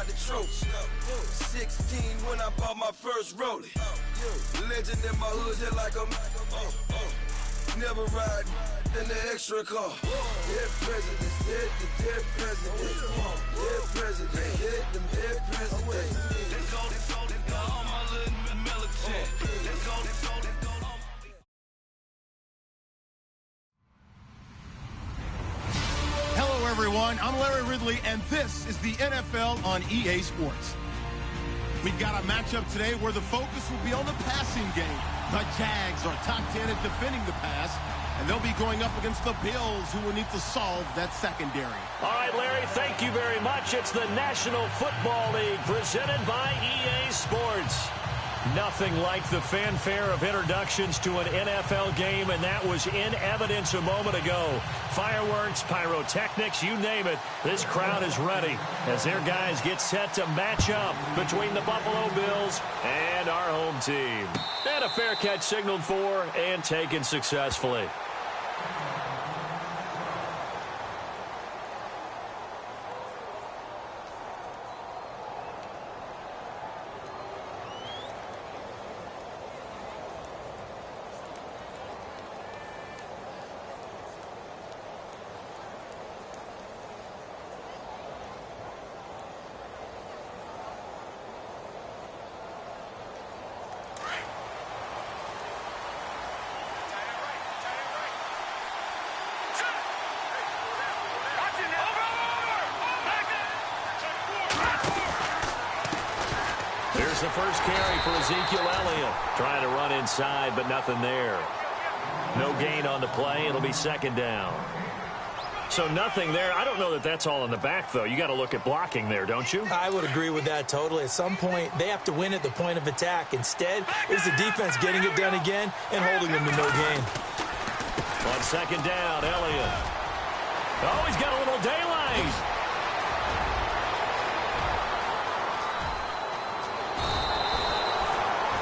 the trophy. 16 when I bought my first rollie. Legend in my hood, hit like a never riding in the extra car. Dead presidents, hit the dead presidents. Dead president, hit them dead presidents. Let's go, all my little military. Let's go, Hello, everyone. I'm Larry Ridley, and this is the NFL on EA Sports. We've got a matchup today where the focus will be on the passing game. The Jags are top 10 at defending the pass, and they'll be going up against the Bills, who will need to solve that secondary. All right, Larry, thank you very much. It's the National Football League presented by EA Sports. Nothing like the fanfare of introductions to an NFL game, and that was in evidence a moment ago. Fireworks, pyrotechnics, you name it. This crowd is ready as their guys get set to match up between the Buffalo Bills and our home team. And a fair catch signaled for and taken successfully. Here's the first carry for Ezekiel Elliott. Trying to run inside, but nothing there. No gain on the play. It'll be second down. So nothing there. I don't know that that's all in the back, though. You got to look at blocking there, don't you? I would agree with that totally. At some point, they have to win at the point of attack. Instead, it's the defense getting it done again and holding them to no gain. On second down, Elliott. Oh, he's got a little daylight.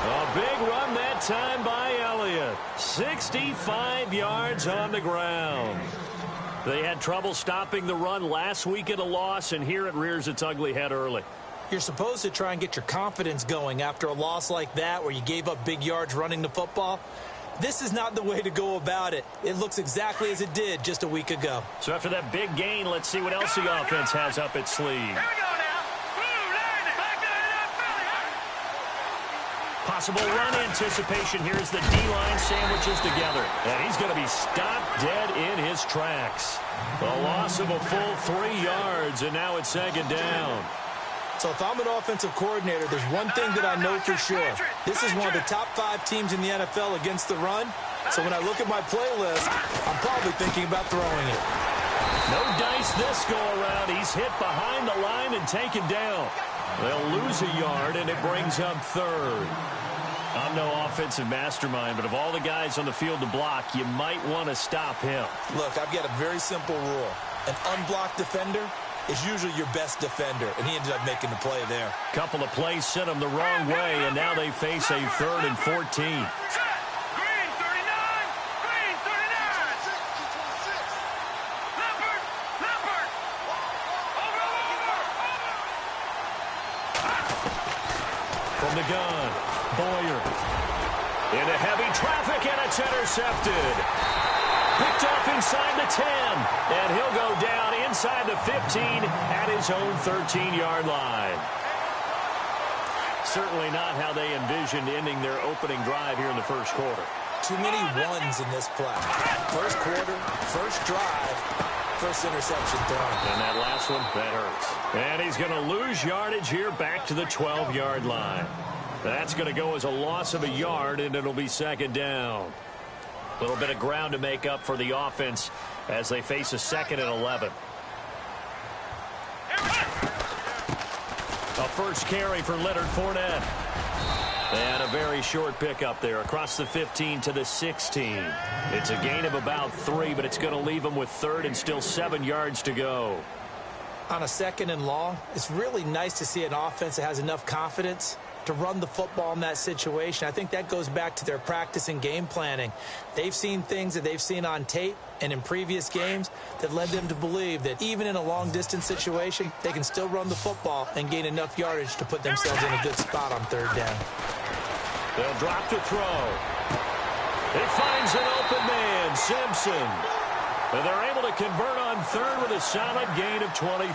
A big run that time by Elliott. 65 yards on the ground. They had trouble stopping the run last week at a loss, and here it rears its ugly head early. You're supposed to try and get your confidence going after a loss like that where you gave up big yards running the football. This is not the way to go about it. It looks exactly as it did just a week ago. So after that big gain, let's see what else the offense has up its sleeve. Here we go now. Possible run anticipation. Here's the D-line sandwiches together. And he's going to be stopped dead in his tracks. A loss of a full 3 yards, and now it's second down. So if I'm an offensive coordinator, there's one thing that I know for sure. This is one of the top 5 teams in the NFL against the run. So when I look at my playlist, I'm probably thinking about throwing it. No dice this go-around. He's hit behind the line and taken down. They'll lose a yard, and it brings up third. I'm no offensive mastermind, but of all the guys on the field to block, you might want to stop him. Look, I've got a very simple rule. An unblocked defender is usually your best defender, and he ended up making the play there. Couple of plays sent him the wrong way, and now they face a 3rd and 14. From the gun, Boyer. Into heavy traffic, and it's intercepted. Picked off inside the 10, and he'll go down inside the 15 at his own 13-yard line. Certainly not how they envisioned ending their opening drive here in the first quarter. Too many ones in this play. First quarter, first drive, first interception thrown. And that last one, that hurts. And he's going to lose yardage here back to the 12-yard line. That's going to go as a loss of a yard, and it'll be second down. A little bit of ground to make up for the offense as they face a 2nd and 11. A first carry for Leonard Fournette. And a very short pickup there across the 15 to the 16. It's a gain of about 3, but it's going to leave them with 3rd and still 7 yards to go. On a 2nd and long, it's really nice to see an offense that has enough confidence to run the football in that situation. I think that goes back to their practice and game planning. They've seen things that they've seen on tape and in previous games that led them to believe that even in a long-distance situation, they can still run the football and gain enough yardage to put themselves in a good spot on third down. They'll drop to throw. He finds an open man, Simpson. And they're able to convert on third with a solid gain of 23.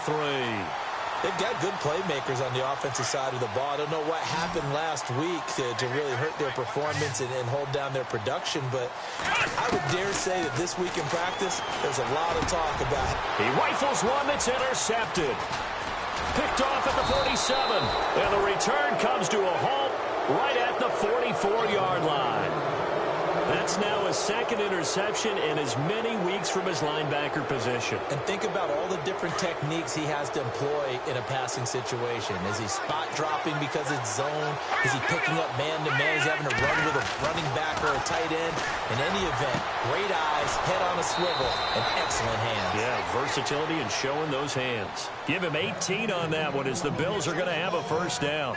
They've got good playmakers on the offensive side of the ball. I don't know what happened last week to really hurt their performance and hold down their production, but I would dare say that this week in practice, there's a lot of talk about it. He rifles one that's intercepted. Picked off at the 47. And the return comes to a halt right at the 44-yard line. That's now his second interception in as many weeks from his linebacker position. And think about all the different techniques he has to employ in a passing situation. Is he spot dropping because it's zone? Is he picking up man-to-man? Is he having to run with a running back or a tight end? In any event, great eyes, head on a swivel, and excellent hands. Yeah, versatility and showing those hands. Give him 18 on that one as the Bills are going to have a first down.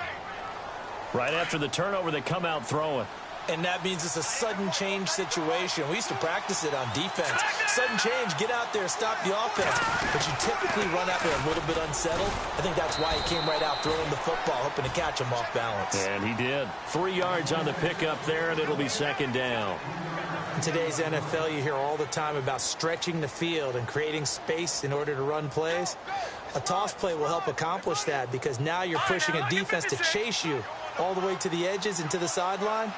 Right after the turnover, they come out throwing. And that means it's a sudden change situation. We used to practice it on defense. Sudden change, get out there, stop the offense. But you typically run out there a little bit unsettled. I think that's why he came right out throwing the football, hoping to catch him off balance. And he did. 3 yards on the pickup there, and it'll be second down. In today's NFL, you hear all the time about stretching the field and creating space in order to run plays. A toss play will help accomplish that because now you're pushing a defense to chase you all the way to the edges and to the sideline.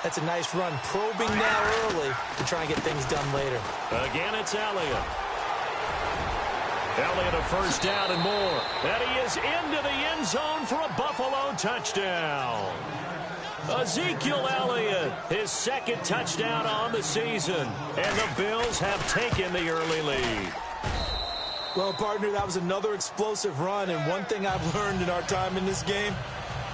That's a nice run, probing now early to try and get things done later. Again, it's Elliott. Elliott a first down and more. And he is into the end zone for a Buffalo touchdown. Ezekiel Elliott, his second touchdown on the season. And the Bills have taken the early lead. Well, partner, that was another explosive run. And one thing I've learned in our time in this game,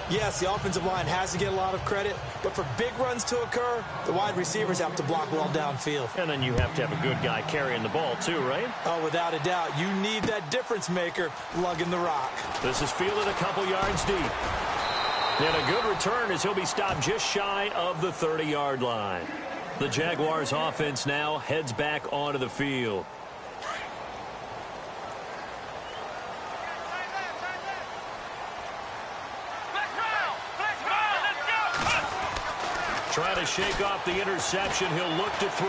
yes, the offensive line has to get a lot of credit, but for big runs to occur, the wide receivers have to block well downfield. And then you have to have a good guy carrying the ball too, right? Oh, without a doubt. You need that difference maker lugging the rock. This is fielded a couple yards deep. And a good return as he'll be stopped just shy of the 30-yard line. The Jaguars offense now heads back onto the field. Trying to shake off the interception. He'll look to throw.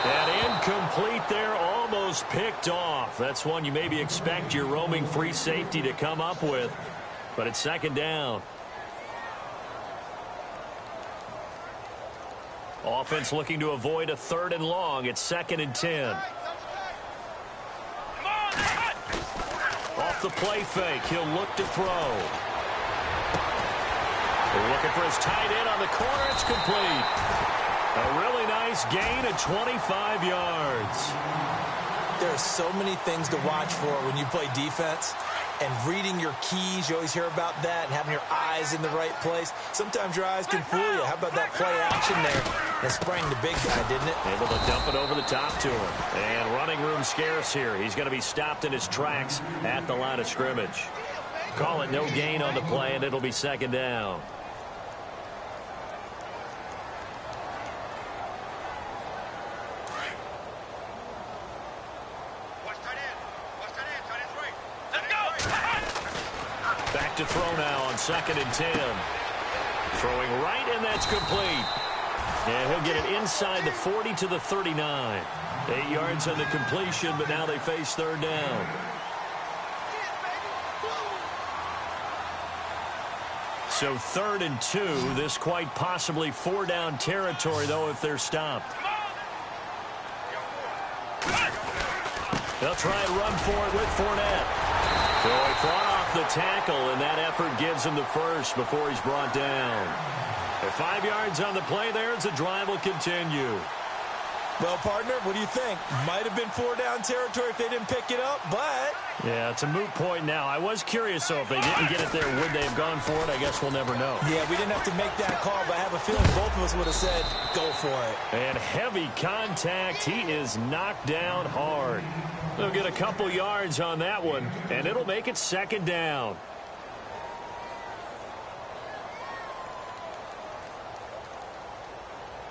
And incomplete there, almost picked off. That's one you maybe expect your roaming free safety to come up with. But it's second down. Offense looking to avoid a third and long. It's 2nd and 10. Off the play fake. He'll look to throw. They're looking for his tight end on the corner. It's complete. A really nice gain of 25 yards. There are so many things to watch for when you play defense. And reading your keys, you always hear about that, and having your eyes in the right place. Sometimes your eyes can fool you. How about that play action there? That sprang the big guy, didn't it? Able to dump it over the top to him. And running room scarce here. He's going to be stopped in his tracks at the line of scrimmage. Call it no gain on the play, and it'll be second down. Back to throw now on 2nd and 10. Throwing right, and that's complete. And he'll get it inside the 40 to the 39. 8 yards on the completion, but now they face third down. So 3rd and 2. This quite possibly 4-down territory, though, if they're stopped. They'll try and run for it with Fournette. So he fought off the tackle, and that effort gives him the first before he's brought down. At 5 yards on the play there, as the drive will continue. Well, partner, what do you think? Might have been 4-down territory if they didn't pick it up, but... Yeah, it's a moot point now. I was curious, though, if they didn't get it there, would they have gone for it? I guess we'll never know. Yeah, we didn't have to make that call, but I have a feeling both of us would have said, go for it. And heavy contact. He is knocked down hard. They'll get a couple yards on that one, and it'll make it second down.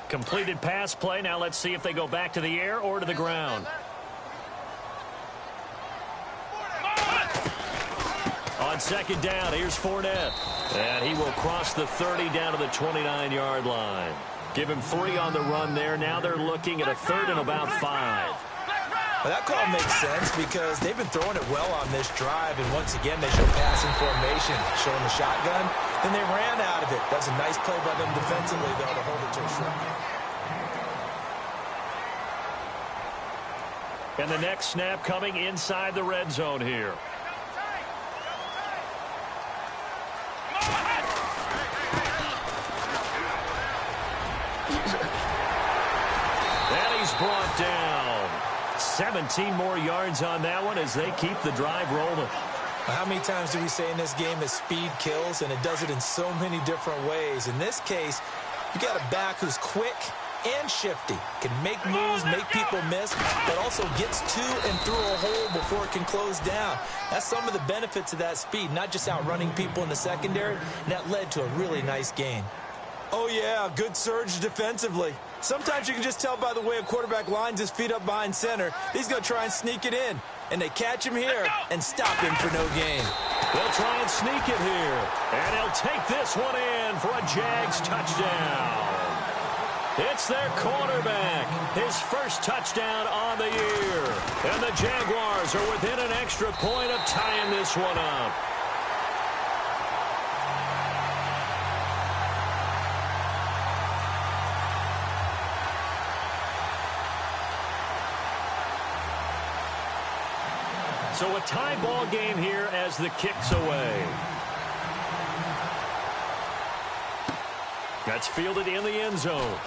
Completed pass play. Now let's see if they go back to the air or to the ground. On second down, here's Fournette. And he will cross the 30 down to the 29-yard line. Give him 3 on the run there. Now they're looking at a 3rd and about 5. Well, that call makes sense because they've been throwing it well on this drive, and once again they show passing formation, showing the shotgun. Then they ran out of it. That's a nice play by them defensively, though, to hold it to a short. And the next snap coming inside the red zone here. And he's brought down. 17 more yards on that one as they keep the drive rolling. How many times do we say in this game that speed kills, and it does it in so many different ways? In this case, you got a back who's quick and shifty, can make moves, make people miss, but also gets to and through a hole before it can close down. That's some of the benefits of that speed, not just outrunning people in the secondary. And that led to a really nice gain. Oh, yeah, good surge defensively. Sometimes you can just tell by the way a quarterback lines his feet up behind center. He's going to try and sneak it in. And they catch him here and stop him for no gain. They'll try and sneak it here. And he'll take this one in for a Jags touchdown. It's their quarterback. His first touchdown on the year. And the Jaguars are within an extra point of tying this one up. So a tie ball game here as the kick's away. That's fielded in the end zone.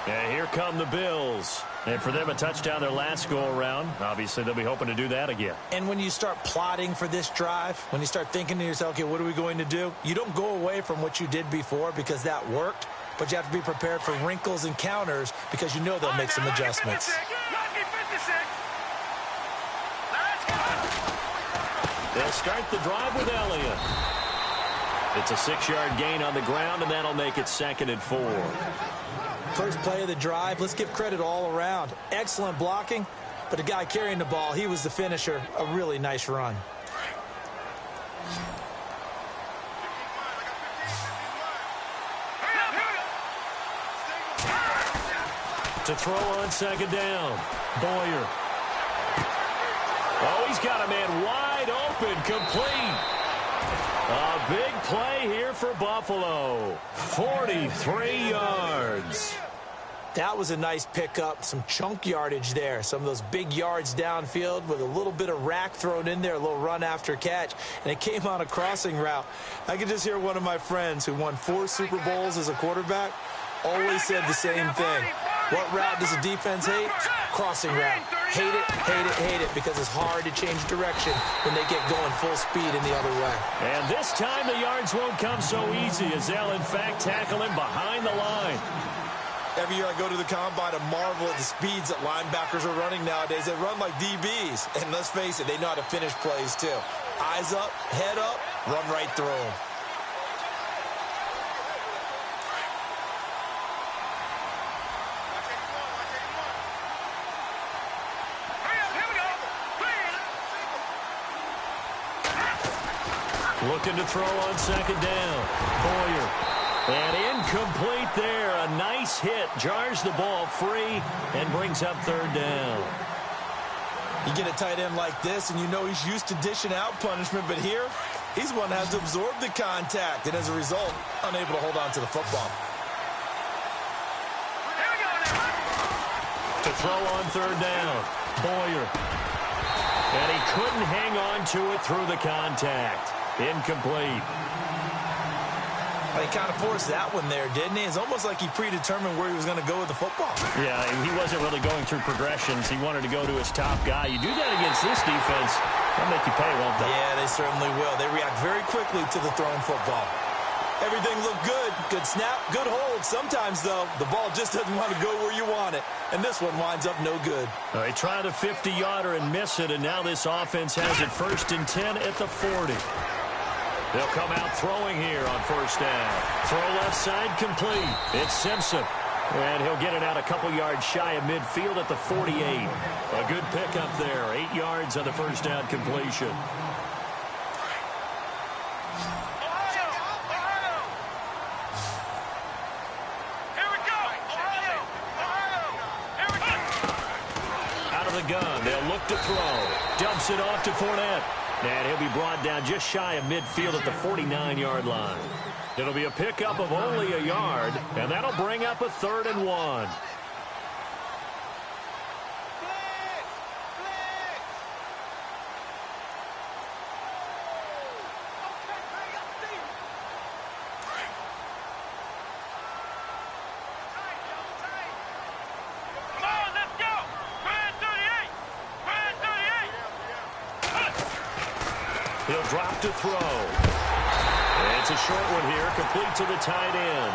And here come the Bills. And for them, a touchdown their last go-around. Obviously, they'll be hoping to do that again. And when you start plotting for this drive, when you start thinking to yourself, okay, what are we going to do? You don't go away from what you did before because that worked. But you have to be prepared for wrinkles and counters because you know they'll make some adjustments. They'll start the drive with Elliott. It's a 6-yard gain on the ground, and that'll make it 2nd and 4. First play of the drive, let's give credit all around. Excellent blocking, but the guy carrying the ball, he was the finisher. A really nice run. To throw on second down. Boyer. Oh, he's got a man wide open, complete. A big play here for Buffalo. 43 yards. That was a nice pickup, some chunk yardage there. Some of those big yards downfield with a little bit of rack thrown in there, a little run after catch. And it came on a crossing route. I could just hear one of my friends who won 4 Super Bowls as a quarterback always said the same thing. What route does a defense hate? Crossing route. Hate it, hate it, hate it, because it's hard to change direction when they get going full speed in the other way. And this time the yards won't come so easy as they'll, in fact, tackle him behind the line. Every year I go to the combine and marvel at the speeds that linebackers are running nowadays. They run like DBs. And let's face it, they know how to finish plays too. Eyes up, head up, run right through them. Looking to throw on second down. Boyer. And incomplete there. A nice hit. Jars the ball free and brings up 3rd down. You get a tight end like this, and you know he's used to dishing out punishment, but here, he's one that has to absorb the contact, and as a result, unable to hold on to the football. To throw on 3rd down. Boyer. And he couldn't hang on to it through the contact. Incomplete. Well, he kind of forced that one there, didn't he? It's almost like he predetermined where he was going to go with the football. Yeah, he wasn't really going through progressions. He wanted to go to his top guy. You do that against this defense, they'll make you pay, won't they? Yeah, they certainly will. They react very quickly to the thrown football. Everything looked good. Good snap, good hold. Sometimes, though, the ball just doesn't want to go where you want it. And this one winds up no good. They try the 50-yarder and miss it, and now this offense has it 1st and 10 at the 40. They'll come out throwing here on first down. Throw left side complete. It's Simpson. And he'll get it out a couple yards shy of midfield at the 48. A good pickup there. 8 yards on the first down completion. Gun. They'll look to throw. Dumps it off to Fournette. And he'll be brought down just shy of midfield at the 49-yard line. It'll be a pickup of only a yard, and that'll bring up a 3rd and 1. He'll drop to throw. And it's a short one here, complete to the tight end.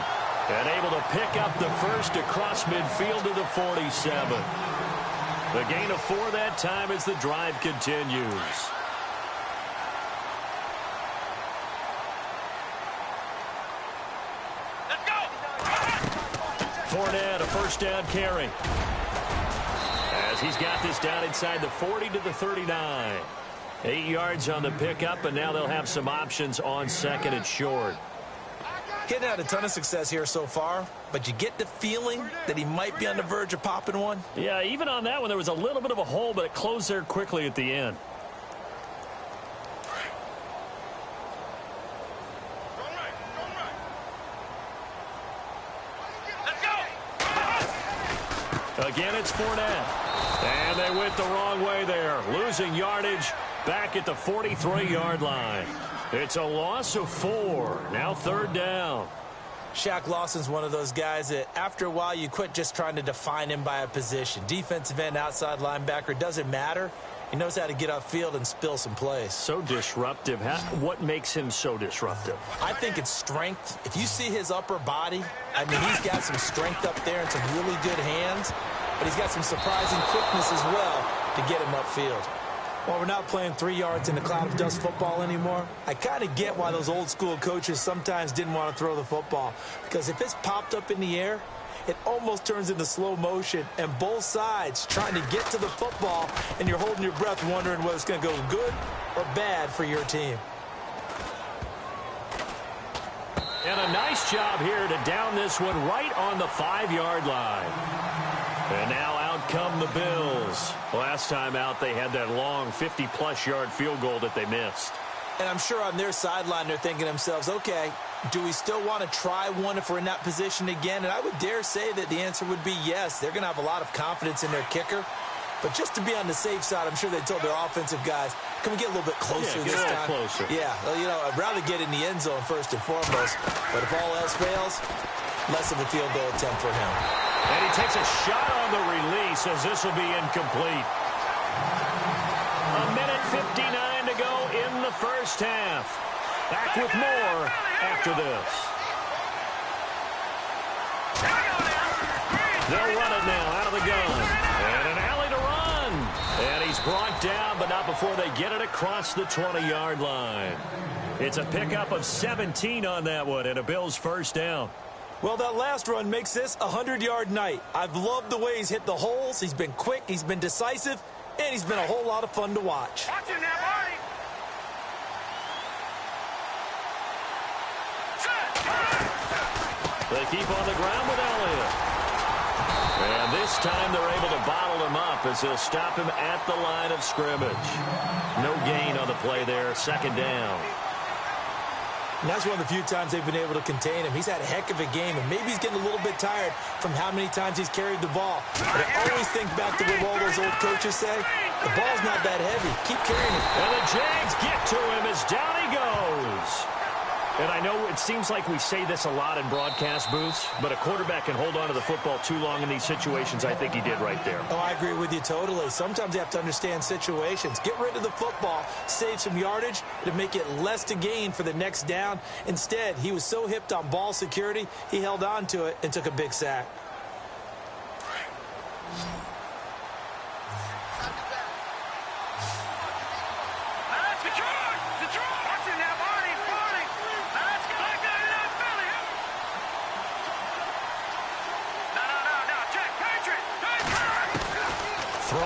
And able to pick up the first across midfield to the 47. The gain of 4 that time as the drive continues. Let's go! Fournette, a first down carry. As he's got this down inside the 40 to the 39. 8 yards on the pickup, and now they'll have some options on second and short. Getting out a ton of success here so far, but you get the feeling that he might be on the verge of popping one. Yeah, even on that one, there was a little bit of a hole, but it closed there quickly at the end. Again, it's Fournette. And they went the wrong way there, losing yardage back at the 43-yard line. It's a loss of 4. Now 3rd down. Shaq Lawson's one of those guys that after a while you quit just trying to define him by a position. Defensive end, outside linebacker, doesn't matter. He knows how to get upfield and spill some plays. So disruptive. What makes him so disruptive? I think it's strength. If you see his upper body, I mean, he's got some strength up there and some really good hands, but he's got some surprising quickness as well to get him upfield. While we're not playing 3 yards in a cloud of dust football anymore, I kind of get why those old school coaches sometimes didn't want to throw the football. Because if it's popped up in the air, it almost turns into slow motion, and both sides trying to get to the football, and you're holding your breath wondering whether it's going to go good or bad for your team. And a nice job here to down this one right on the 5-yard line. And now out come the Bills. Last time out, they had that long 50-plus yard field goal that they missed. And I'm sure on their sideline, they're thinking to themselves, okay, do we still want to try one if we're in that position again? And I would dare say that the answer would be yes. They're going to have a lot of confidence in their kicker. But just to be on the safe side, I'm sure they told their offensive guys, can we get a little bit closer this time? Closer. Yeah, well, you know, I'd rather get in the end zone first and foremost. But if all else fails, less of a field goal attempt for him. And he takes a shot on the release as this will be incomplete. 1:59 to go in the first half. Back with more after this. They'll run it now out of the gun. And an alley to run. And he's brought down, but not before they get it across the 20-yard line. It's a pickup of 17 on that one and a Bills first down. Well, that last run makes this a 100-yard night. I've loved the way he's hit the holes. He's been quick, he's been decisive, and he's been a whole lot of fun to watch. Watch it now, Barney. They keep on the ground with Elliott. And this time they're able to bottle him up as they'll stop him at the line of scrimmage. No gain on the play there, 2nd down. And that's one of the few times they've been able to contain him. He's had a heck of a game, and maybe he's getting a little bit tired from how many times he's carried the ball. But I always think back to what all those old coaches say. The ball's not that heavy. Keep carrying it. And the Jags get to him as down he goes. And I know it seems like we say this a lot in broadcast booths, but a quarterback can hold on to the football too long in these situations. I think he did right there. Oh, I agree with you totally. Sometimes you have to understand situations. Get rid of the football, save some yardage to make it less to gain for the next down. Instead, he was so hipped on ball security, he held on to it and took a big sack.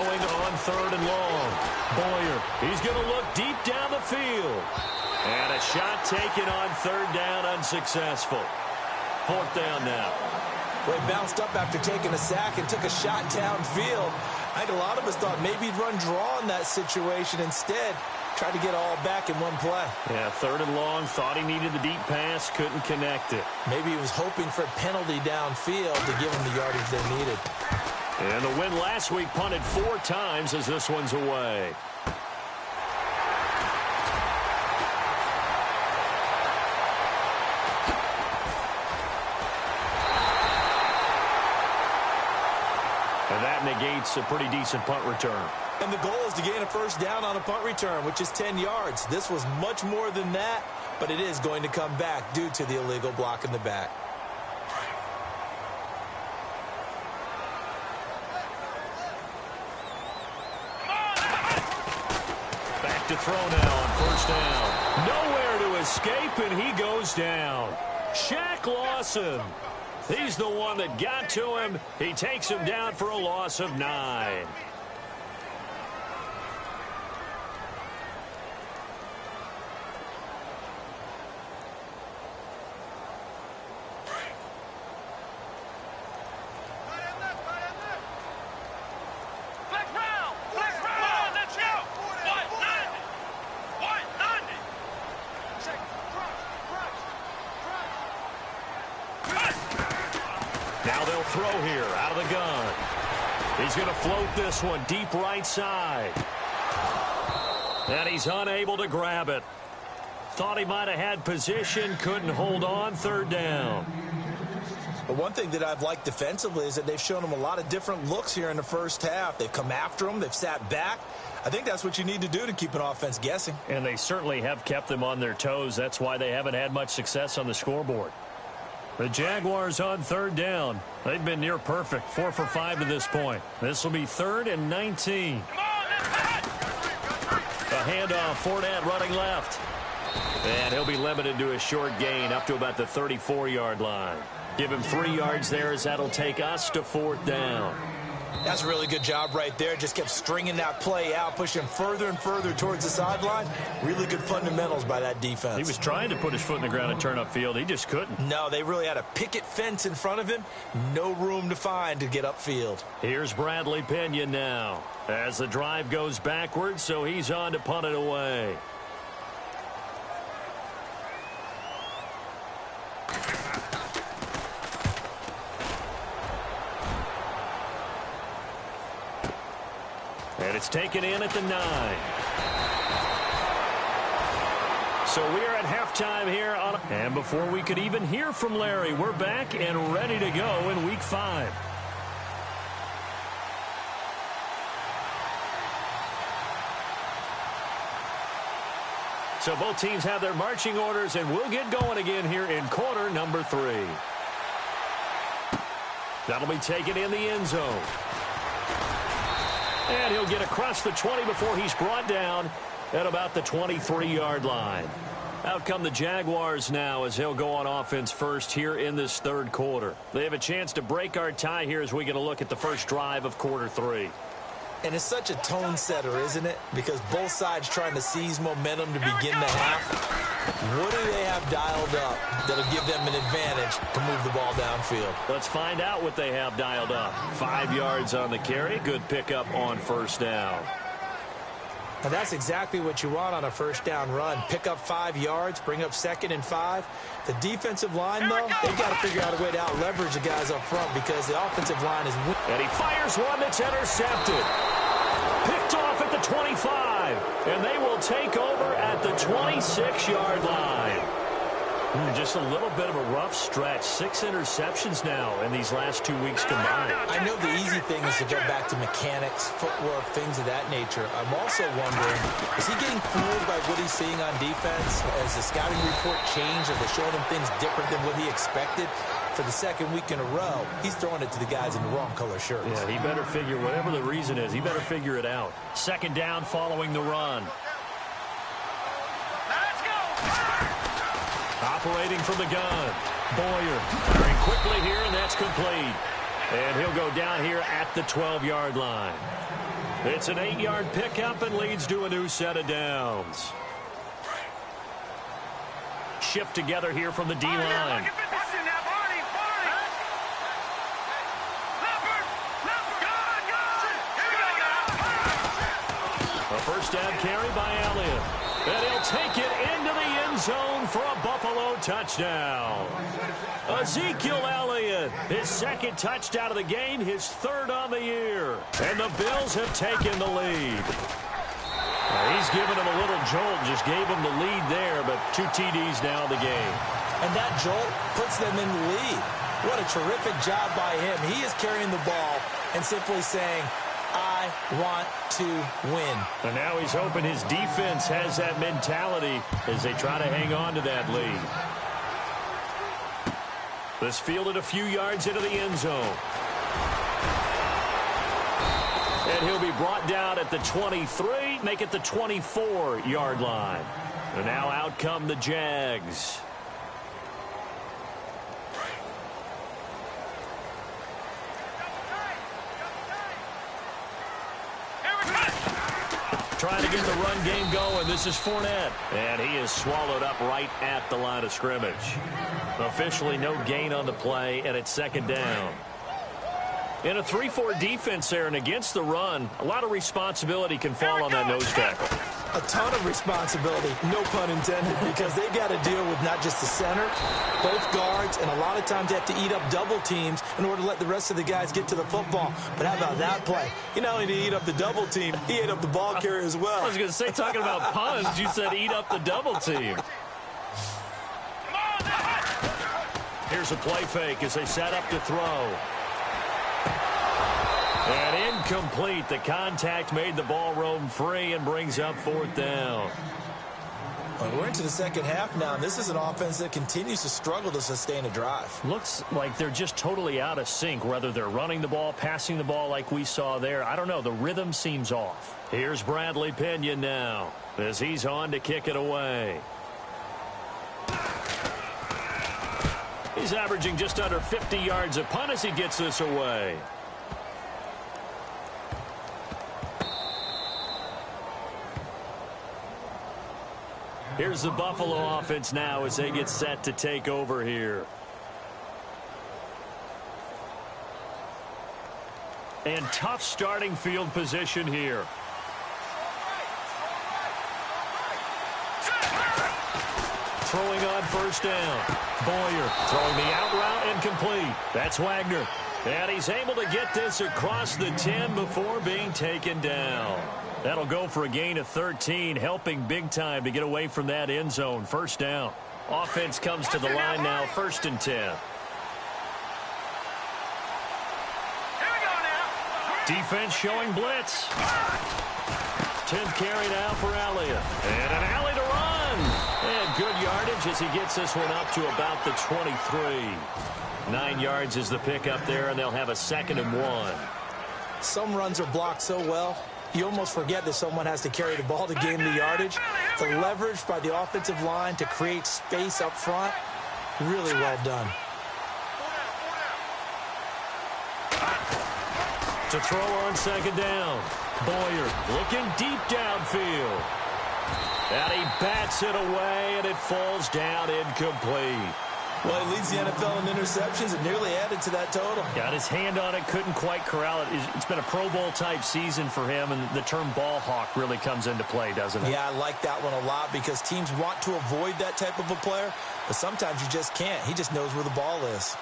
throwing on 3rd and long. Boyer, he's going to look deep down the field. And a shot taken on 3rd down, unsuccessful. 4th down now. Well, he bounced up after taking a sack and took a shot downfield. I think a lot of us thought maybe he'd run draw in that situation. Instead, tried to get all back in one play. Yeah, 3rd and long, thought he needed the deep pass, couldn't connect it. Maybe he was hoping for a penalty downfield to give him the yardage they needed. And the win last week punted 4 times as this one's away. And that negates a pretty decent punt return. And the goal is to gain a 1st down on a punt return, which is 10 yards. This was much more than that, but it is going to come back due to the illegal block in the back. Back to throw now on 1st down. Nowhere to escape, and he goes down. Shaq Lawson. He's the one that got to him. He takes him down for a loss of 9. Now they'll throw here out of the gun. He's going to float this one deep right side. And he's unable to grab it. Thought he might have had position, couldn't hold on. 3rd down. But one thing that I've liked defensively is that they've shown him a lot of different looks here in the 1st half. They've come after him. They've sat back. I think that's what you need to do to keep an offense guessing. And they certainly have kept them on their toes. That's why they haven't had much success on the scoreboard. The Jaguars on 3rd down. They've been near perfect, 4 for 5 to this point. This will be 3rd and 19. A handoff, Fournette running left. And he'll be limited to a short gain up to about the 34-yard line. Give him 3 yards there as that'll take us to 4th down. That's a really good job right there. Just kept stringing that play out, pushing further and further towards the sideline. Really good fundamentals by that defense. He was trying to put his foot in the ground and turn upfield. He just couldn't. No, they really had a picket fence in front of him. No room to find to get upfield. Here's Bradley Pena now as the drive goes backwards, so he's on to punt it away. And it's taken in at the 9. So we are at halftime here. And before we could even hear from Larry, we're back and ready to go in Week 5. So both teams have their marching orders, and we'll get going again here in quarter number 3. That'll be taken in the end zone. And he'll get across the 20 before he's brought down at about the 23-yard line. Out come the Jaguars now as they'll go on offense first here in this 3rd quarter. They have a chance to break our tie here as we get a look at the first drive of quarter 3. And it's such a tone setter, isn't it? Because both sides trying to seize momentum to begin the half. What do they have dialed up that'll give them an advantage to move the ball downfield? Let's find out what they have dialed up. 5 yards on the carry. Good pickup on 1st down. And that's exactly what you want on a 1st down run. Pick up 5 yards, bring up 2nd and 5. The defensive line, though, they've got to figure out a way to out-leverage the guys up front because the offensive line is... And he fires one that's intercepted. Picked off at the 25. And they will take over at the 26-yard line. Just a little bit of a rough stretch. 6 interceptions now in these last 2 weeks combined. I know the easy thing is to go back to mechanics, footwork, things of that nature. I'm also wondering, is he getting fooled by what he's seeing on defense? Has the scouting report changed? Are they showing him things different than what he expected? For the 2nd week in a row, he's throwing it to the guys in the wrong color shirts. Yeah, he better figure, whatever the reason is, he better figure it out. 2nd down following the run. Operating from the gun. Boyer firing quickly here, and that's complete. And he'll go down here at the 12-yard line. It's an 8-yard pickup and leads to a new set of downs. Shift together here from the D-line. A first down carry by Elliott. And he'll take it into the end zone for a Buffalo touchdown. Ezekiel Elliott, his second touchdown of the game, his third on the year. And the Bills have taken the lead. He's given him a little jolt, just gave him the lead there, but 2 TDs now in the game. And that jolt puts them in the lead. What a terrific job by him. He is carrying the ball and simply saying, I want to win. And now he's hoping his defense has that mentality as they try to hang on to that lead. This fielded a few yards into the end zone. And he'll be brought down at the 23, make it the 24-yard line. And now out come the Jags. Trying to get the run game going. This is Fournette. And he is swallowed up right at the line of scrimmage. Officially no gain on the play, and it's second down. In a 3-4 defense there and against the run, a lot of responsibility can fall on that nose tackle. A ton of responsibility, no pun intended, because they've got to deal with not just the center, both guards, and a lot of times they have to eat up double teams in order to let the rest of the guys get to the football. But how about that play? He not only did he eat up the double team, he ate up the ball carrier as well. I was going to say, talking about puns, you said eat up the double team. Here's a play fake as they set up to throw. And incomplete. The contact made the ball roam free and brings up fourth down. Well, we're into the second half now, and this is an offense that continues to struggle to sustain a drive. Looks like they're just totally out of sync, whether they're running the ball, passing the ball like we saw there. I don't know. The rhythm seems off. Here's Bradley Pinion now as he's on to kick it away. He's averaging just under 50 yards a punt as he gets this away. Here's the Buffalo offense now as they get set to take over here. And tough starting field position here. Throwing on first down. Boyer throwing the out route incomplete. That's Wagner. And he's able to get this across the 10 before being taken down. That'll go for a gain of 13, helping big time to get away from that end zone. First down. Offense comes to the line now, 1st and 10. Defense showing blitz. 10th carry now for Elliott. And an alley to run. And good yardage as he gets this one up to about the 23. 9 yards is the pickup there, and they'll have a 2nd and 1. Some runs are blocked so well, you almost forget that someone has to carry the ball to gain the yardage. The leverage by the offensive line to create space up front, really well done. To throw on 2nd down. Boyer looking deep downfield. And he bats it away, and it falls down incomplete. Well, he leads the NFL in interceptions and nearly added to that total. Got his hand on it, couldn't quite corral it. It's been a Pro Bowl-type season for him, and the term ball hawk really comes into play, doesn't it? Yeah, I like that one a lot because teams want to avoid that type of a player, but sometimes you just can't. He just knows where the ball is.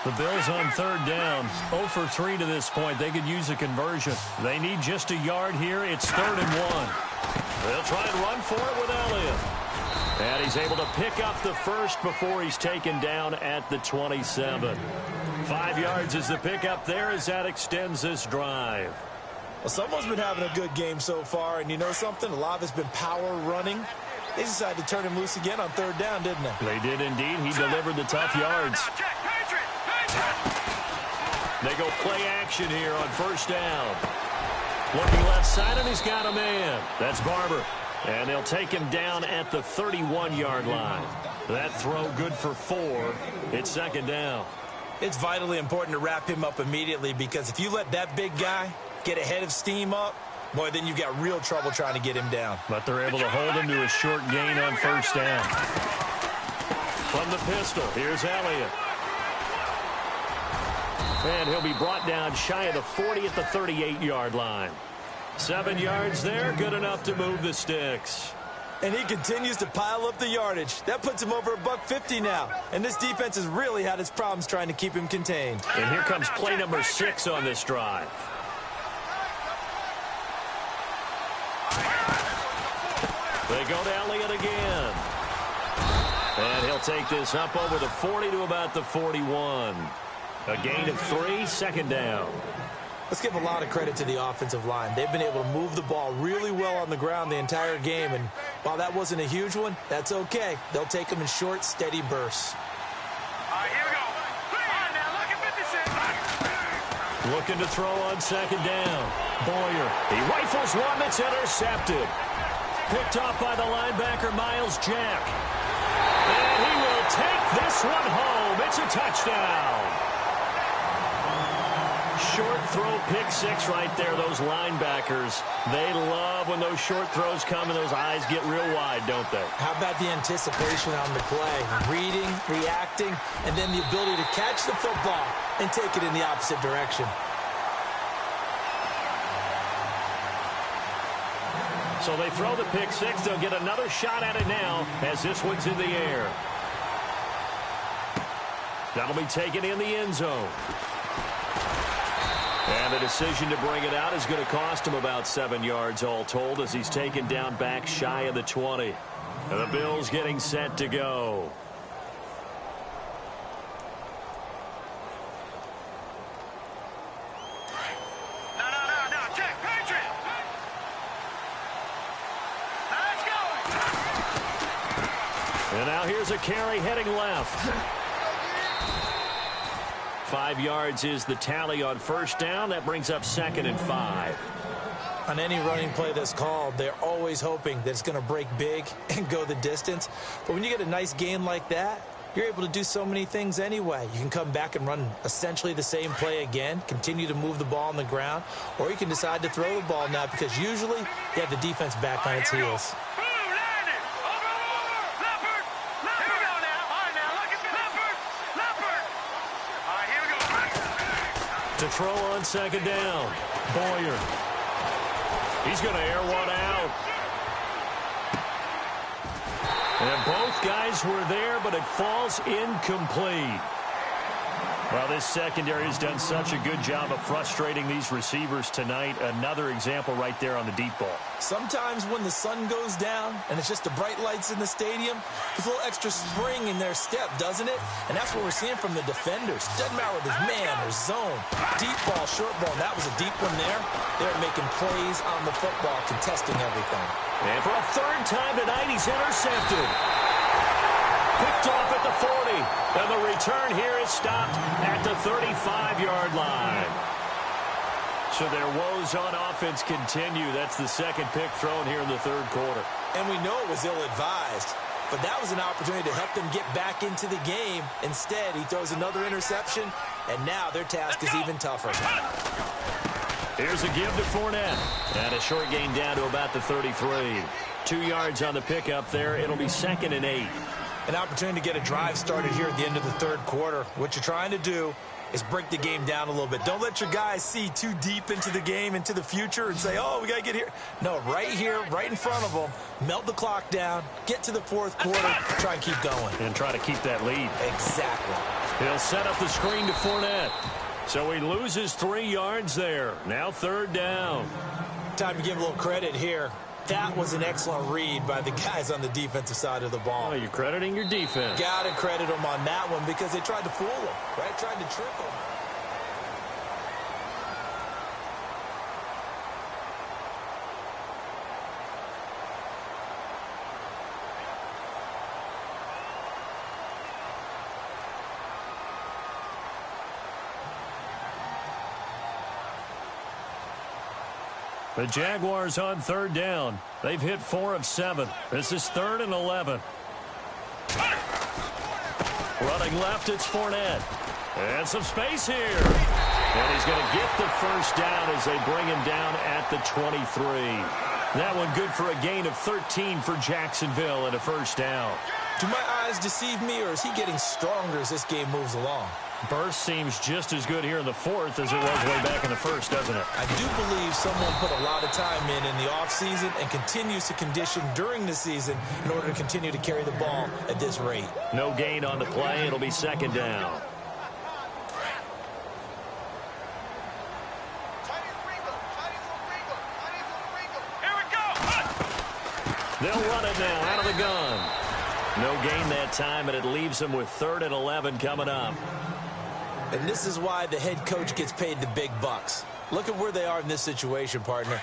The Bills on 3rd down, 0 for 3 to this point. They could use a conversion. They need just a yard here. It's 3rd and 1. They'll try and run for it with Elliott. And he's able to pick up the first before he's taken down at the 27. 5 yards is the pickup there as that extends this drive. Well, someone's been having a good game so far, and you know something? A lot of it's been power running. They decided to turn him loose again on 3rd down, didn't they? They did indeed. He delivered the tough yards. They go play action here on 1st down. Looking left side, and he's got a man. That's Barber. And they'll take him down at the 31-yard line. That throw good for 4. It's 2nd down. It's vitally important to wrap him up immediately, because if you let that big guy get ahead of steam up, boy, then you've got real trouble trying to get him down. But they're able to hold him to a short gain on first down. From the pistol, here's Elliott. And he'll be brought down shy of the 40 at the 38-yard line. 7 yards there, good enough to move the sticks. And he continues to pile up the yardage. That puts him over $150 now. And this defense has really had its problems trying to keep him contained. And here comes play number 6 on this drive. They go to Elliott again. And he'll take this up over the 40 to about the 41. A gain of 3, second down. Let's give a lot of credit to the offensive line. They've been able to move the ball really well on the ground the entire game. And while that wasn't a huge one, that's okay. They'll take them in short, steady bursts. All right, here we go. On now, look at 56. Looking to throw on second down. Boyer. He rifles one that's intercepted. Picked off by the linebacker, Miles Jack. And he will take this one home. It's a touchdown. Short throw, pick 6 right there. Those linebackers, they love when those short throws come and those eyes get real wide, don't they? How about the anticipation on the play? Reading, reacting, and then the ability to catch the football and take it in the opposite direction. So they throw the pick 6. They'll get another shot at it now as this one's in the air. That'll be taken in the end zone. And the decision to bring it out is going to cost him about 7 yards all told, as he's taken down back shy of the 20. And the Bills getting set to go. No, check, Patriot. Now let's go. And now here's a carry heading left. 5 yards is the tally on first down. That brings up 2nd and 5. On any running play that's called, they're always hoping that it's going to break big and go the distance. But when you get a nice gain like that, you're able to do so many things anyway. You can come back and run essentially the same play again, continue to move the ball on the ground, or you can decide to throw the ball now, because usually you have the defense back on its heels. To throw on second down. Boyer. He's going to air one out. And both guys were there, but it falls incomplete. Well, this secondary has done such a good job of frustrating these receivers tonight. Another example right there on the deep ball. Sometimes when the sun goes down and it's just the bright lights in the stadium, there's a little extra spring in their step, doesn't it? And that's what we're seeing from the defenders. Doesn't matter whether it's man or zone. Deep ball, short ball. That was a deep one there. They're making plays on the football, contesting everything. And for a 3rd time tonight, he's intercepted. Picked off at the 40. And the return here is stopped at the 35-yard line. So their woes on offense continue. That's the 2nd pick thrown here in the 3rd quarter. And we know it was ill-advised, but that was an opportunity to help them get back into the game. Instead, he throws another interception, and now their task is even tougher. Here's a give to Fournette. And a short gain down to about the 33. 2 yards on the pickup there. It'll be 2nd and 8. An opportunity to get a drive started here at the end of the 3rd quarter. What you're trying to do is break the game down a little bit. Don't let your guys see too deep into the game, into the future, and say, oh, we got to get here. No, right here, right in front of them, melt the clock down, get to the 4th quarter, try and keep going. And try to keep that lead. Exactly. He'll set up the screen to Fournette. So he loses 3 yards there. Now 3rd down. Time to give a little credit here. That was an excellent read by the guys on the defensive side of the ball. Oh, you're crediting your defense. Got to credit them on that one, because they tried to fool them, right? Tried to trick them. The Jaguars on 3rd down. They've hit 4 of 7. This is 3rd and 11. Running left, it's Fournette. And some space here. And he's going to get the first down as they bring him down at the 23. That one good for a gain of 13 for Jacksonville and a first down. Do my eyes deceive me, or is he getting stronger as this game moves along? Burst seems just as good here in the fourth as it was way back in the first, doesn't it? I do believe someone put a lot of time in the offseason and continues to condition during the season in order to continue to carry the ball at this rate. No gain on the play. It'll be second down. They'll run it now out of the gun. No gain that time, and it leaves them with 3rd and 11 coming up. And this is why the head coach gets paid the big bucks. Look at where they are in this situation, partner.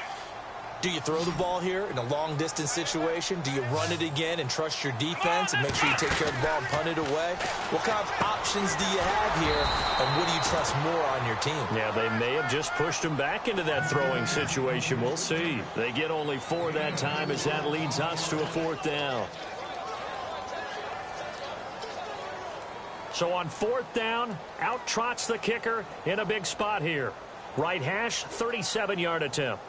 Do you throw the ball here in a long-distance situation? Do you run it again and trust your defense and make sure you take care of the ball and punt it away? What kind of options do you have here, and what do you trust more on your team? Yeah, they may have just pushed him back into that throwing situation. We'll see. They get only 4 that time as that leads us to a 4th down. So on 4th down, out trots the kicker in a big spot here. Right hash, 37-yard attempt.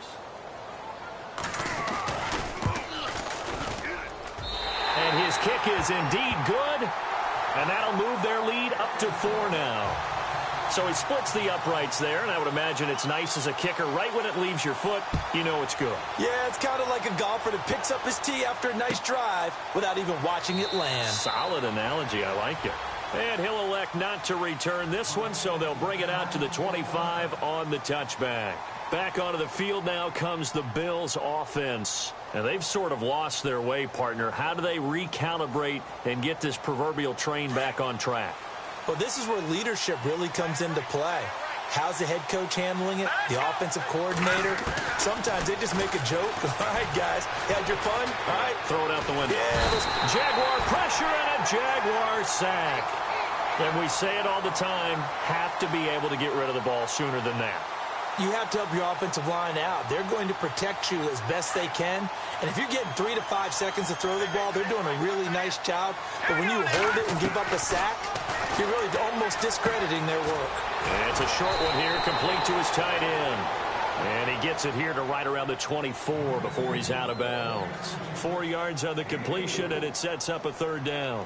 And his kick is indeed good, and that'll move their lead up to 4 now. So he splits the uprights there, and I would imagine it's nice as a kicker. Right when it leaves your foot, you know it's good. Yeah, it's kind of like a golfer that picks up his tee after a nice drive without even watching it land. Solid analogy. I like it. And he'll elect not to return this one, so they'll bring it out to the 25 on the touchback. Back onto the field now comes the Bills offense. And they've sort of lost their way, partner. How do they recalibrate and get this proverbial train back on track? Well, this is where leadership really comes into play. How's the head coach handling it? The offensive coordinator? Sometimes they just make a joke. All right, guys, you had your fun? All right. Throw it out the window. Yeah, Jaguar pressure and a Jaguar sack. And we say it all the time, have to be able to get rid of the ball sooner than that. You have to help your offensive line out. They're going to protect you as best they can. And if you're getting 3 to 5 seconds to throw the ball, they're doing a really nice job. But when you hold it and give up a sack, you're really almost discrediting their work. And it's a short one here, complete to his tight end. And he gets it here to right around the 24 before he's out of bounds. 4 yards on the completion, and it sets up a 3rd down.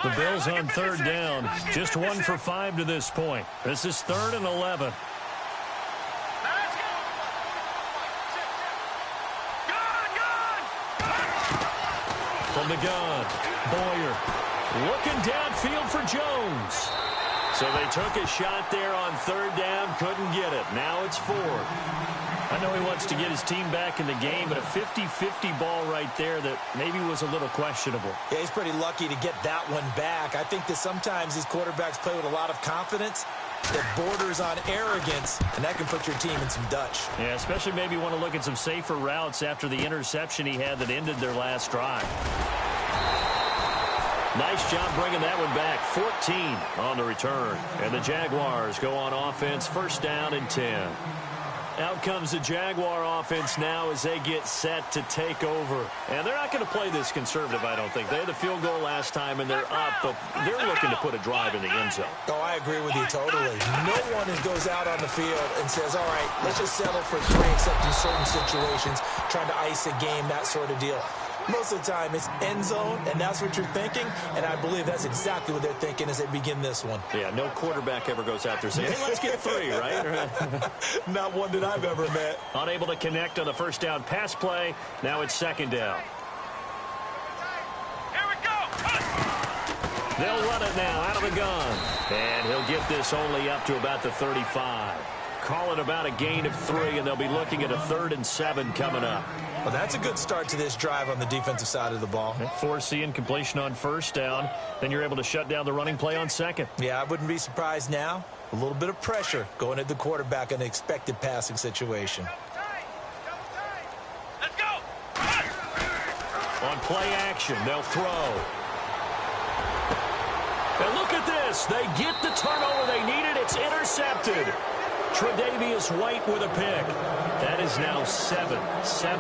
The Bills on 3rd down, just 1 for 5 to this point. This is 3rd and 11. From the gun, Boyer looking downfield for Jones. So they took a shot there on 3rd down, couldn't get it. Now it's 4th. I know he wants to get his team back in the game, but a 50-50 ball right there that maybe was a little questionable. Yeah, he's pretty lucky to get that one back. I think that sometimes these quarterbacks play with a lot of confidence that borders on arrogance, and that can put your team in some Dutch. Yeah, especially maybe want to look at some safer routes after the interception he had that ended their last drive. Nice job bringing that one back. 14 on the return. And the Jaguars go on offense, 1st down and 10. Out comes the Jaguar offense now as they get set to take over. And they're not going to play this conservative, I don't think. They had the field goal last time, and they're up, but they're looking to put a drive in the end zone. Oh, I agree with you totally. No one goes out on the field and says, all right, let's just settle for 3 except in certain situations, trying to ice a game, that sort of deal. Most of the time, it's end zone, and that's what you're thinking, and I believe that's exactly what they're thinking as they begin this one. Yeah, no quarterback ever goes out there saying, hey, let's get 3, right? Not one that I've ever met. Unable to connect on the 1st down pass play. Now it's 2nd down. Here we go. They'll run it now out of the gun. And he'll get this only up to about the 35. Call it about a gain of 3, and they'll be looking at a 3rd and 7 coming up. Well, that's a good start to this drive on the defensive side of the ball. Forcing completion on 1st down. Then you're able to shut down the running play on 2nd. Yeah, I wouldn't be surprised now. A little bit of pressure going at the quarterback in an expected passing situation. Let's go. On play action, they'll throw. And look at this. They get the turnover they needed. It's intercepted. Tre'Davious White with a pick. That is now seven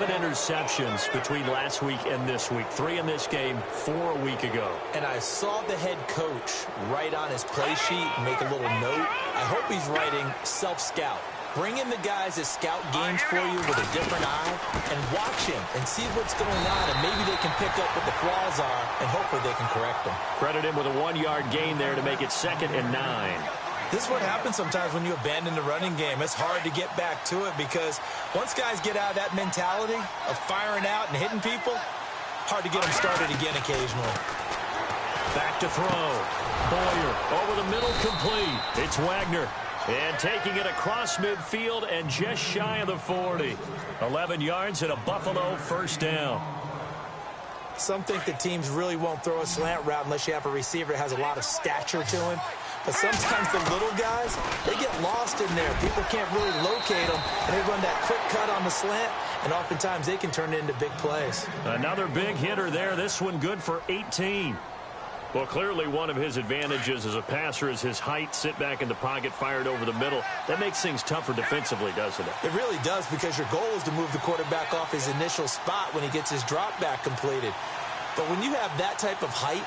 interceptions between last week and this week. 3 in this game, 4 a week ago. And I saw the head coach write on his play sheet, make a little note. I hope he's writing self-scout. Bring in the guys that scout games for you with a different eye and watch him and see what's going on, and maybe they can pick up what the flaws are and hopefully they can correct them. Credit him with a 1-yard gain there to make it 2nd and 9. This is what happens sometimes when you abandon the running game. It's hard to get back to it because once guys get out of that mentality of firing out and hitting people, hard to get them started again occasionally. Back to throw. Boyer over the middle, complete. It's Wagner. And taking it across midfield and just shy of the 40. 11 yards and a Buffalo first down. Some think that teams really won't throw a slant route unless you have a receiver that has a lot of stature to him. But sometimes the little guys, they get lost in there. People can't really locate them, and they run that quick cut on the slant, and oftentimes they can turn it into big plays. Another big hitter there. This one good for 18. Well, clearly one of his advantages as a passer is his height. Sit back in the pocket, fired over the middle. That makes things tougher defensively, doesn't it? It really does, because your goal is to move the quarterback off his initial spot when he gets his drop back completed. But when you have that type of height,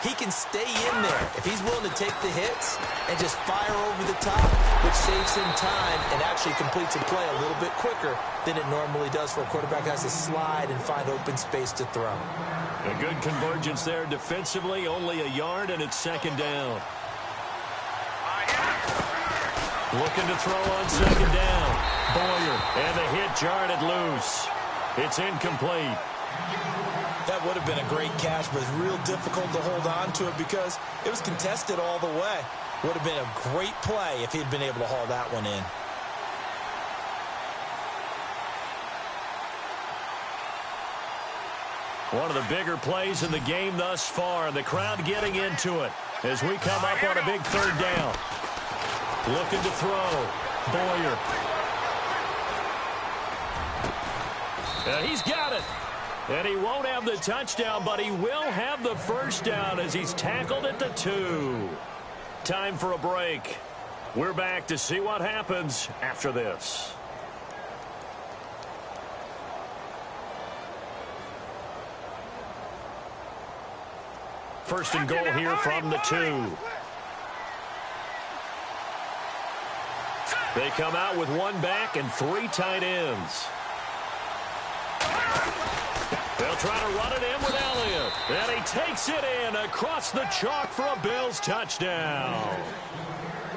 he can stay in there if he's willing to take the hits and just fire over the top, which saves him time and actually completes a play a little bit quicker than it normally does for a quarterback who has to slide and find open space to throw. A good convergence there defensively, only a yard, and it's 2nd down. Looking to throw on 2nd down. Boyer, and the hit jarred it loose. It's incomplete. That would have been a great catch, but it's real difficult to hold on to it because it was contested all the way. Would have been a great play if he'd been able to haul that one in. One of the bigger plays in the game thus far. The crowd getting into it as we come up on a big 3rd down. Looking to throw. Boyer. He's got it. And he won't have the touchdown, but he will have the first down as he's tackled at the 2. Time for a break. We're back to see what happens after this. First and goal here from the 2. They come out with 1 back and 3 tight ends. They'll try to run it in with Elliott. And he takes it in across the chalk for a Bills touchdown.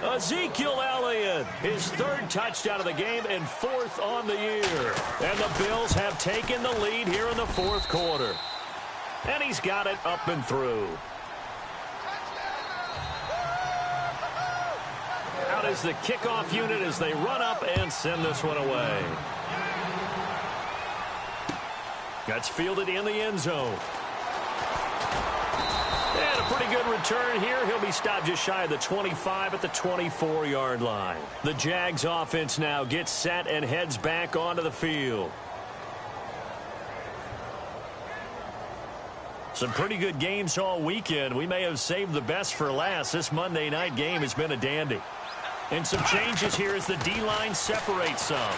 Ezekiel Elliott, his 3rd touchdown of the game and 4th on the year. And the Bills have taken the lead here in the 4th quarter. And he's got it up and through. Out is the kickoff unit as they run up and send this one away. That's fielded in the end zone. And a pretty good return here. He'll be stopped just shy of the 25 at the 24-yard line. The Jags offense now gets set and heads back onto the field. Some pretty good games all weekend. We may have saved the best for last. This Monday night game has been a dandy. And some changes here as the D-line separates some.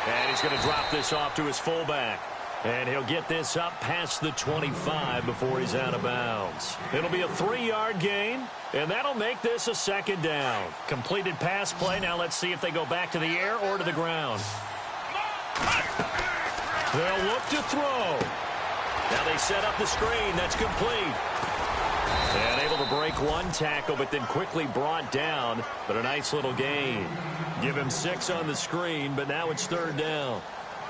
And he's going to drop this off to his fullback. And he'll get this up past the 25 before he's out of bounds. It'll be a 3-yard gain, and that'll make this a 2nd down. Completed pass play. Now let's see if they go back to the air or to the ground. They'll look to throw. Now they set up the screen. That's complete. And able to break 1 tackle, but then quickly brought down. But a nice little gain. Give him 6 on the screen, but now it's 3rd down.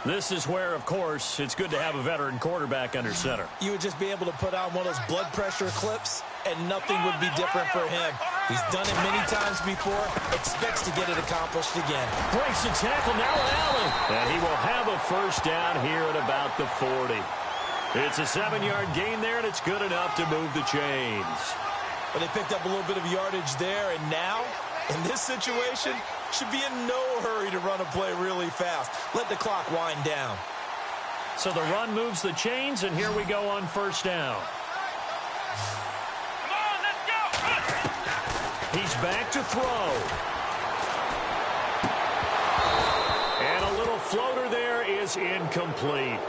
This is where, of course, it's good to have a veteran quarterback under center. You would just be able to put on one of those blood pressure clips, and nothing would be different for him. He's done it many times before, expects to get it accomplished again. Breaks the tackle, now Allen. And he will have a first down here at about the 40. It's a 7-yard gain there, and it's good enough to move the chains. But they picked up a little bit of yardage there, and now, in this situation, should be in no hurry to run a play really fast. Let the clock wind down. So the run moves the chains, and here we go on first down. Come on, let's go. He's back to throw. floater there is incomplete.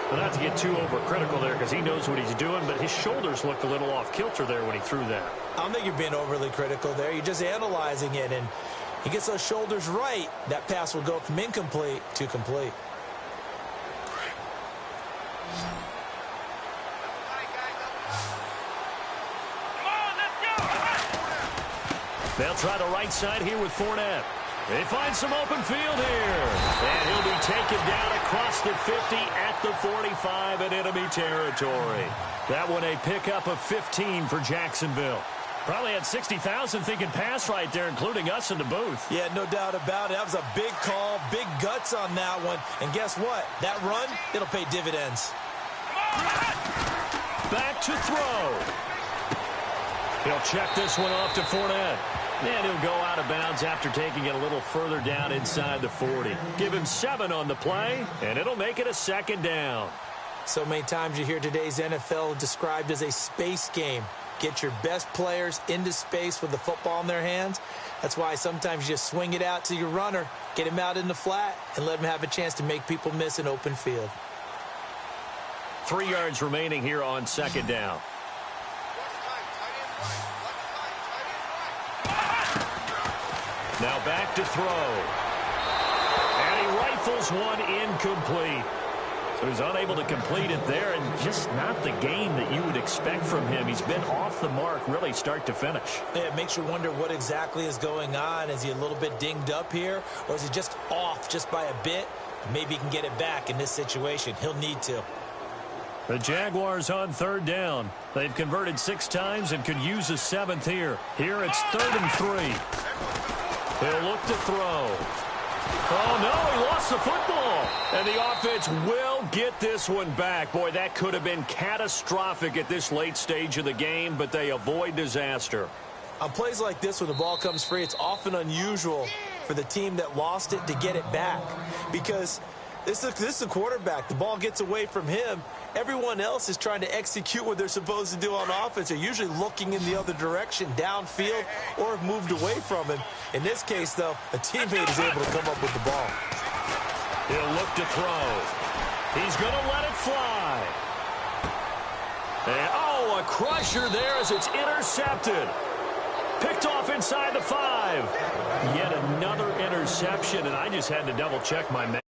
Well, not to get too overcritical there because he knows what he's doing, but his shoulders looked a little off kilter there when he threw that. I don't think you're being overly critical there. You're just analyzing it, and he gets those shoulders right. That pass will go from incomplete to complete. They'll try the right side here with Fournette. They find some open field here. And he'll be taken down across the 50 at the 45 in enemy territory. That one a pickup of 15 for Jacksonville. Probably had 60,000 thinking pass right there, including us in the booth. Yeah, no doubt about it. That was a big call, big guts on that one. And guess what? That run, it'll pay dividends. Back to throw. He'll check this one off to Fournette. And he'll go out of bounds after taking it a little further down inside the 40. Give him 7 on the play, and it'll make it a second down. So many times you hear today's NFL described as a space game. Get your best players into space with the football in their hands. That's why sometimes you just swing it out to your runner, get him out in the flat, and let him have a chance to make people miss an open field. 3 yards remaining here on second down. Now back to throw. And he rifles one incomplete. So he's unable to complete it there, and just not the game that you would expect from him. He's been off the mark really start to finish. Yeah, it makes you wonder what exactly is going on. Is he a little bit dinged up here, or is he just off just by a bit? Maybe he can get it back in this situation. He'll need to. The Jaguars on third down. They've converted 6 times and could use a 7th here. Here it's 3rd and 3. He'll look to throw. Oh, no, he lost the football. And the offense will get this one back. Boy, that could have been catastrophic at this late stage of the game, but they avoid disaster. On plays like this, when the ball comes free, it's often unusual for the team that lost it to get it back. Because this is the quarterback. The ball gets away from him. Everyone else is trying to execute what they're supposed to do on offense. They're usually looking in the other direction, downfield, or have moved away from him. In this case, though, a teammate is able to come up with the ball. He'll look to throw. He's going to let it fly. And, oh, a crusher there as it's intercepted. Picked off inside the 5. Yet another interception, and I just had to double-check my math.